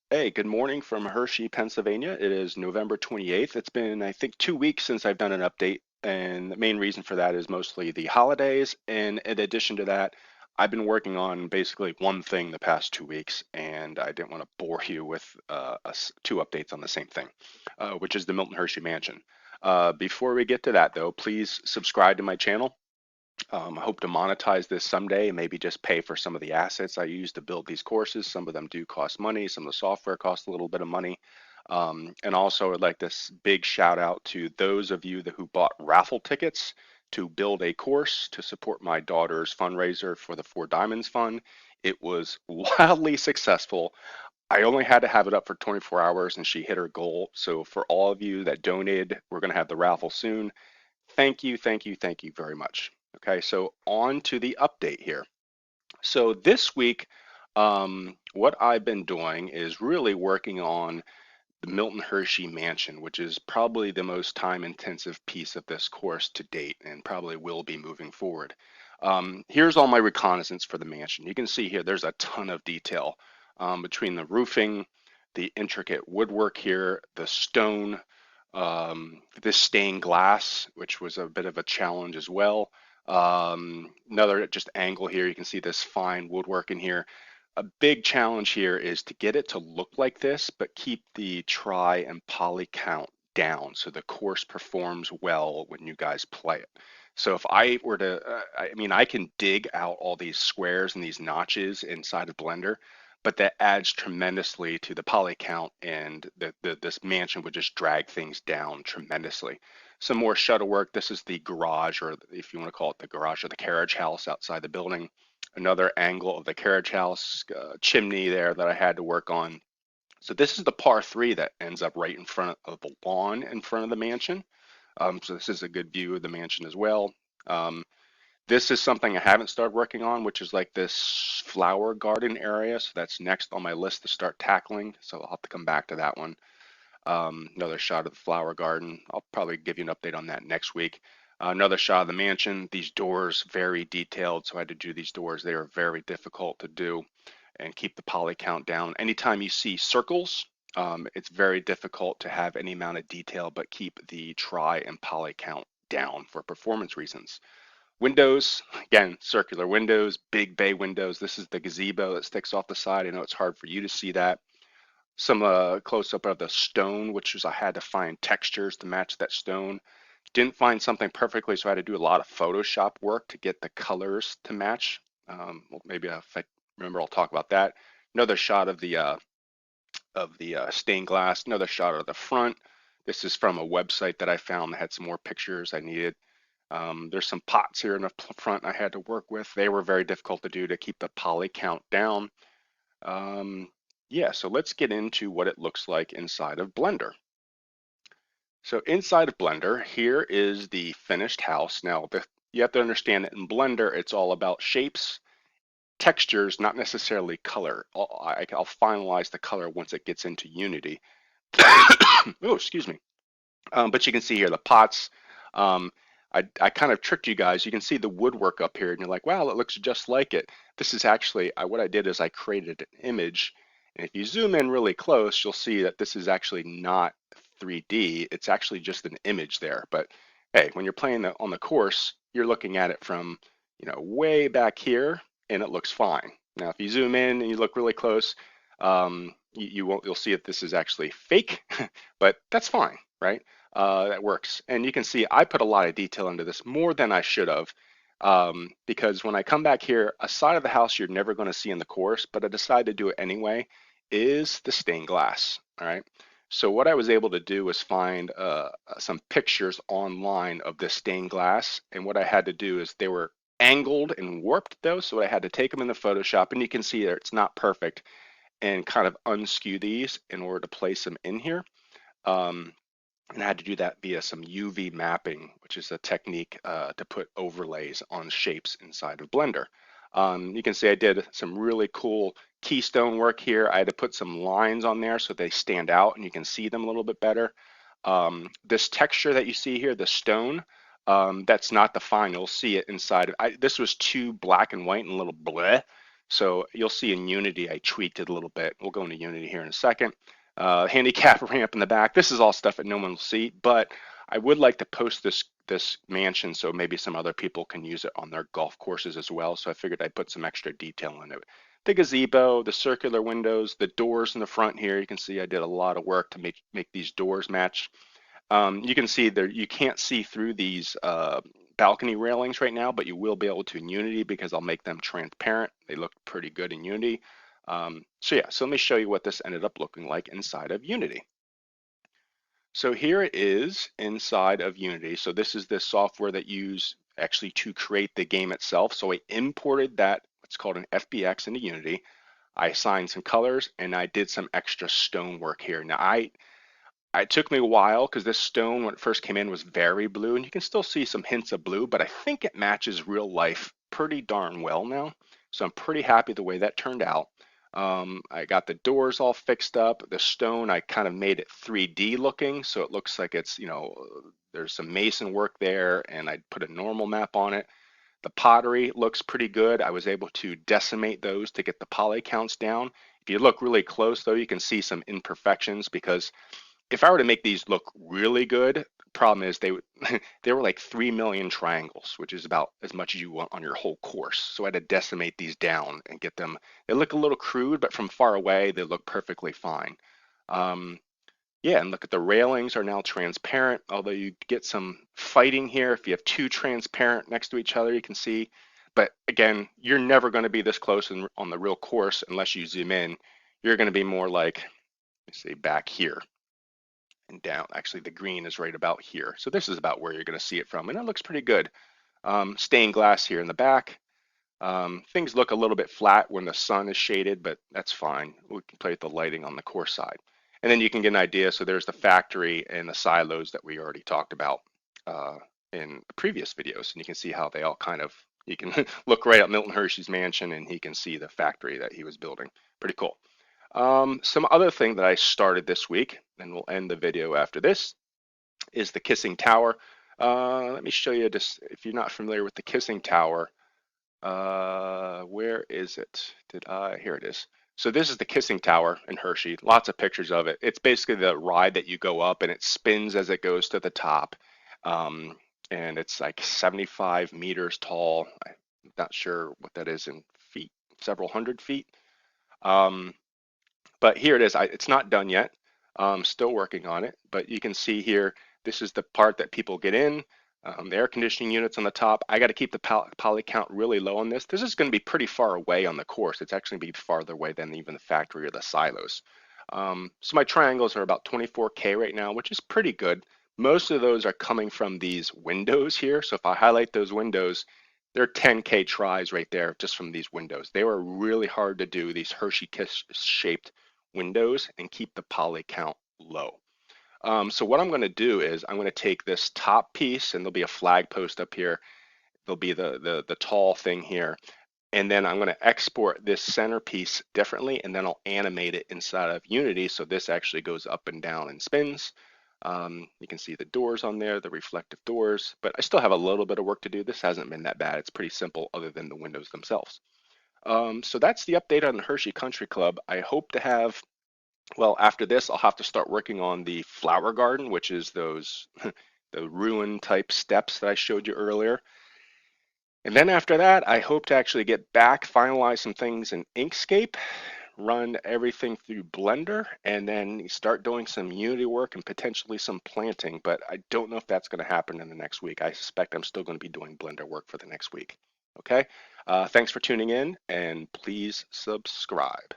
Hey, good morning from Hershey, Pennsylvania. It is November 28th. It's been, I think, 2 weeks since I've done an update, and the main reason for that is mostly the holidays. And in addition to that, I've been working on basically one thing the past 2 weeks, and I didn't want to bore you with two updates on the same thing, which is the Milton Hershey Mansion. Before we get to that, though, please subscribe to my channel. I hope to monetize this someday and maybe just pay for some of the assets I use to build these courses. Some of them do cost money, some of the software costs a little bit of money. And also, I'd like this big shout out to those of you who bought raffle tickets to build a course to support my daughter's fundraiser for the Four Diamonds Fund. It was wildly successful. I only had to have it up for 24 hours and she hit her goal. So, for all of you that donated, we're going to have the raffle soon. Thank you, thank you, thank you very much. Okay, so on to the update here. So this week, what I've been doing is really working on the Milton Hershey Mansion, which is probably the most time-intensive piece of this course to date, and probably will be moving forward. Here's all my reconnaissance for the mansion. You can see here there's a ton of detail between the roofing, the intricate woodwork here, the stone, this stained glass, which was a bit of a challenge as well. Another just angle here, you can see this fine woodwork in here. A big challenge here is to get it to look like this, but keep the tri and poly count down so the course performs well when you guys play it. So if I were to, I mean, I can dig out all these squares and these notches inside of Blender, but that adds tremendously to the poly count, and this mansion would just drag things down tremendously. Some more shuttle work. This is the garage, or if you want to call it the garage or the carriage house outside the building. Another angle of the carriage house, chimney there that I had to work on. So this is the par three that ends up right in front of the lawn in front of the mansion. So this is a good view of the mansion as well. Um, this is something I haven't started working on, which is like this flower garden area. So that's next on my list to start tackling. So I'll have to come back to that one. Another shot of the flower garden. I'll probably give you an update on that next week. Another shot of the mansion. These doors, very detailed. So I had to do these doors. They are very difficult to do and keep the poly count down. Anytime you see circles, it's very difficult to have any amount of detail, but keep the tri and poly count down for performance reasons. Windows, again, circular windows, big bay windows. This is the gazebo that sticks off the side. I know it's hard for you to see that. Some close up of the stone, which is I had to find textures to match that stone. Didn't find something perfectly, so I had to do a lot of Photoshop work to get the colors to match. Well, maybe if I remember, I'll talk about that. Another shot of the stained glass. Another shot of the front. This is from a website that I found that had some more pictures I needed. There's some pots here in the front I had to work with. They were very difficult to do to keep the poly count down. Um, yeah, so let's get into what it looks like inside of Blender. So inside of Blender, here is the finished house. Now, you have to understand that in Blender, it's all about shapes, textures, not necessarily color. I'll finalize the color once it gets into Unity. Oh, excuse me. But you can see here the pots. Um, I kind of tricked you guys. You can see the woodwork up here, and you're like, wow, it looks just like it. This is actually, what I did is I created an image. And if you zoom in really close, you'll see that this is actually not 3D. It's actually just an image there. But hey, when you're playing on the course, you're looking at it from, way back here, and it looks fine. Now, if you zoom in and you look really close, you'll see that this is actually fake, but that's fine, right? That works. And you can see I put a lot of detail into this, more than I should have, because when I come back here, a side of the house you're never going to see in the course, but I decided to do it anyway, is the stained glass. All right. So what I was able to do was find some pictures online of this stained glass, and what I had to do is they were angled and warped though, so I had to take them in the Photoshop, and you can see that it's not perfect, and kind of unskew these in order to place them in here. Um, and I had to do that via some UV mapping, which is a technique to put overlays on shapes inside of Blender. You can see I did some really cool keystone work here. I had to put some lines on there so they stand out and you can see them a little bit better. This texture that you see here, the stone, that's not the final. You'll see it inside. This was too black and white and a little bleh. So you'll see in Unity, I tweaked it a little bit. We'll go into Unity here in a second. Handicap ramp in the back. This is all stuff that no one will see, but I would like to post this mansion so maybe some other people can use it on their golf courses as well. So I figured I'd put some extra detail in it. The gazebo, the circular windows, the doors in the front here. You can see I did a lot of work to make these doors match. You can see there, you can't see through these balcony railings right now, but you will be able to in Unity because I'll make them transparent. They look pretty good in Unity. So yeah, so let me show you what this ended up looking like inside of Unity. So here it is inside of Unity. So this is the software that you use actually to create the game itself. So I imported that, what's called an FBX into Unity. I assigned some colors and I did some extra stone work here. Now it took me a while because this stone when it first came in was very blue and you can still see some hints of blue, but I think it matches real life pretty darn well now. So I'm pretty happy the way that turned out. I got the doors all fixed up. The stone, I kind of made it 3D looking. So it looks like it's, there's some mason work there and I put a normal map on it. The pottery looks pretty good. I was able to decimate those to get the poly counts down. If you look really close though, you can see some imperfections because if I were to make these look really good, problem is they they were like 3 million triangles, which is about as much as you want on your whole course. So I had to decimate these down and get them. They look a little crude, but from far away, they look perfectly fine. Um, yeah, and look at the railings are now transparent, although you get some fighting here. If you have two transparent next to each other, you can see. But again, you're never going to be this close on the real course unless you zoom in. You're going to be more like, let's say, back here and down. Actually, the green is right about here. So this is about where you're going to see it from, and it looks pretty good. Stained glass here in the back. Things look a little bit flat when the sun is shaded, but that's fine. We can play with the lighting on the course side. And then you can get an idea. So there's the factory and the silos that we already talked about in previous videos. And you can see how they all kind of, you can look right at Milton Hershey's mansion and he can see the factory that he was building. Pretty cool. Some other thing that I started this week, and we'll end the video after this, is the Kissing Tower. Let me show you just, if you're not familiar with the Kissing Tower, where is it? Here it is. So this is the Kissing Tower in Hershey. Lots of pictures of it. It's basically the ride that you go up and it spins as it goes to the top. And it's like 75 meters tall. I'm not sure what that is in feet, several hundred feet. But here it is. It's not done yet. Still working on it. But you can see here, this is the part that people get in. The air conditioning units on the top. I got to keep the poly count really low on this. This is going to be pretty far away on the course. It's actually going to be farther away than even the factory or the silos. So my triangles are about 24K right now, which is pretty good. Most of those are coming from these windows here. So if I highlight those windows, they're 10K tries right there just from these windows. They were really hard to do, these Hershey Kiss shaped windows, and keep the poly count low. So what I'm going to do is I'm going to take this top piece, and there'll be a flag post up here. There'll be the tall thing here. And then I'm going to export this center piece differently, and then I'll animate it inside of Unity. So this actually goes up and down and spins. You can see the doors on there, the reflective doors, but I still have a little bit of work to do. This hasn't been that bad. It's pretty simple other than the windows themselves. So that's the update on the Hershey Country Club. I hope to have, well, after this, I'll have to start working on the flower garden, which is those the ruin type steps that I showed you earlier. And then after that, I hope to actually get back, finalize some things in Inkscape, run everything through Blender, and then start doing some Unity work and potentially some planting. But I don't know if that's going to happen in the next week. I suspect I'm still going to be doing Blender work for the next week. Okay, thanks for tuning in, and please subscribe.